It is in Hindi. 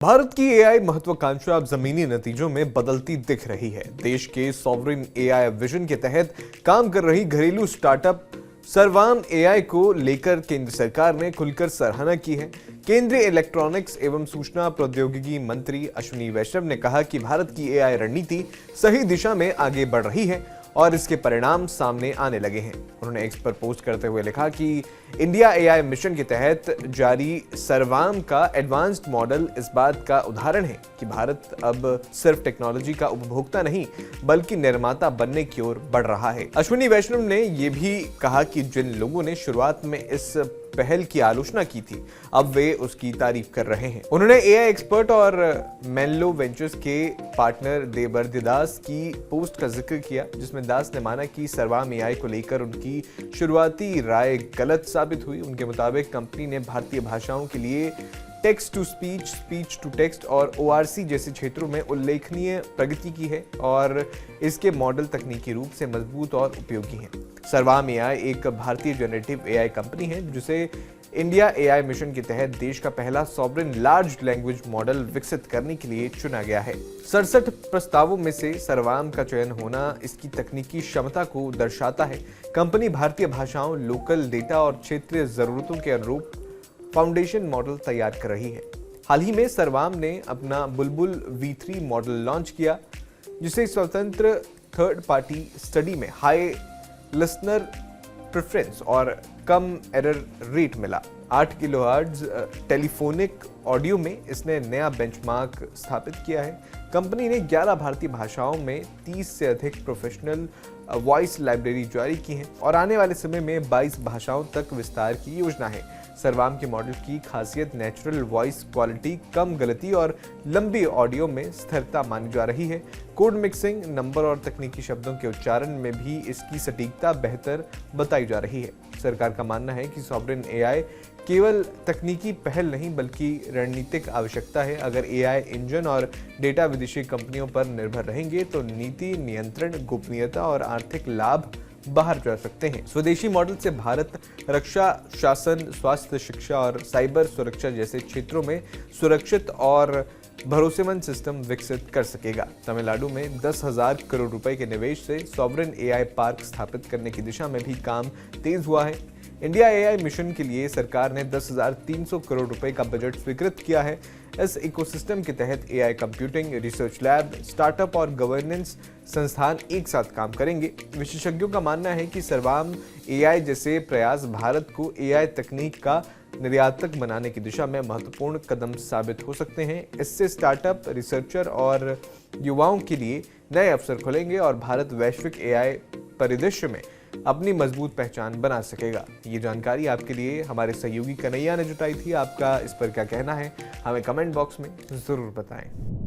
भारत की एआई महत्वाकांक्षा अब जमीनी नतीजों में बदलती दिख रही है। देश के सॉवरिन एआई विजन के तहत काम कर रही घरेलू स्टार्टअप सर्वाम एआई को लेकर केंद्र सरकार ने खुलकर सराहना की है। केंद्रीय इलेक्ट्रॉनिक्स एवं सूचना प्रौद्योगिकी मंत्री अश्विनी वैष्णव ने कहा कि भारत की एआई रणनीति सही दिशा में आगे बढ़ रही है और इसके परिणाम सामने आने लगे हैं। उन्होंने एक्स पर पोस्ट करते हुए लिखा कि इंडिया एआई मिशन के तहत जारी सर्वाम का एडवांस्ड मॉडल इस बात का उदाहरण है कि भारत अब सिर्फ टेक्नोलॉजी का उपभोक्ता नहीं बल्कि निर्माता बनने की ओर बढ़ रहा है। अश्विनी वैष्णव ने यह भी कहा कि जिन लोगों ने शुरुआत में इस पहल की आलोचना की थी अब वे उसकी तारीफ कर रहे हैं। उन्होंने एआई एक्सपर्ट और मेनलो वेंचर्स के पार्टनर देवर्दी दास की पोस्ट का जिक्र किया, जिसमें दास ने माना कि सर्वाम एआई को लेकर उनकी शुरुआती राय गलत साबित हुई। उनके मुताबिक कंपनी ने भारतीय भाषाओं के लिए text to speech, speech to text और ओआरसी जैसे क्षेत्रों में उल्लेखनीय प्रगति की है और इसके मॉडल तकनीकी रूप से मजबूत और उपयोगी हैं। सर्वाम एआई एक भारतीय जनरेटिव एआई कंपनी है जिसे इंडिया एआई मिशन के तहत देश का पहला सॉवरिन लार्ज लैंग्वेज मॉडल विकसित करने के लिए चुना गया है। 67 प्रस्तावों में से सर्वाम का चयन होना इसकी तकनीकी क्षमता को दर्शाता है। कंपनी भारतीय भाषाओं, लोकल डेटा और क्षेत्रीय जरूरतों के अनुरूप फाउंडेशन मॉडल तैयार कर रही है। हाल ही में सर्वाम ने अपना बुलबुल V3 मॉडल लॉन्च किया, जिसे स्वतंत्र थर्ड पार्टी स्टडी में हाई लिसनर प्रेफरेंस और कम एरर रेट मिला। 8 किलोहर्ट्ज टेलीफोनिक ऑडियो में इसने नया बेंचमार्क स्थापित किया है। कंपनी ने 11 भारतीय भाषाओं में 30 से अधिक प्रोफेशनल वॉइस लाइब्रेरी जारी की है और आने वाले समय में 22 भाषाओं तक विस्तार की योजना है। सर्वाम के मॉडल की खासियत नेचुरल वॉइस क्वालिटी, कम गलती और लंबी ऑडियो में स्थिरता मानी जा रही है। कोड मिक्सिंग, नंबर और तकनीकी शब्दों के उच्चारण में भी इसकी सटीकता बेहतर बताई जा रही है। सरकार का मानना है कि सॉवरिन एआई केवल तकनीकी पहल नहीं बल्कि रणनीतिक आवश्यकता है। अगर एआई इंजन और डेटा विदेशी कंपनियों पर निर्भर रहेंगे तो नीति, नियंत्रण, गोपनीयता और आर्थिक लाभ बाहर जा सकते हैं। स्वदेशी मॉडल से भारत रक्षा, शासन, स्वास्थ्य, शिक्षा और साइबर सुरक्षा जैसे क्षेत्रों में सुरक्षित और भरोसेमंद सिस्टम विकसित कर सकेगा। तमिलनाडु में 10,000 करोड़ रुपए के निवेश से सॉवरिन एआई पार्क स्थापित करने की दिशा में भी काम तेज हुआ है। इंडिया एआई मिशन के लिए सरकार ने 10,300 करोड़ रुपए का बजट स्वीकृत किया है। इस इकोसिस्टम के तहत AI computing, research lab, startup और गवर्नेंस संस्थान एक साथ काम करेंगे। विशेषज्ञों का मानना है कि सर्वाम एआई जैसे प्रयास भारत को एआई तकनीक का निर्यातक बनाने की दिशा में महत्वपूर्ण कदम साबित हो सकते हैं। इससे स्टार्टअप, रिसर्चर और युवाओं के लिए नए अवसर खुलेंगे और भारत वैश्विक एआई परिदृश्य में अपनी मजबूत पहचान बना सकेगा। ये जानकारी आपके लिए हमारे सहयोगी कन्हैया ने जुटाई थी। आपका इस पर क्या कहना है हमें कमेंट बॉक्स में जरूर बताएं।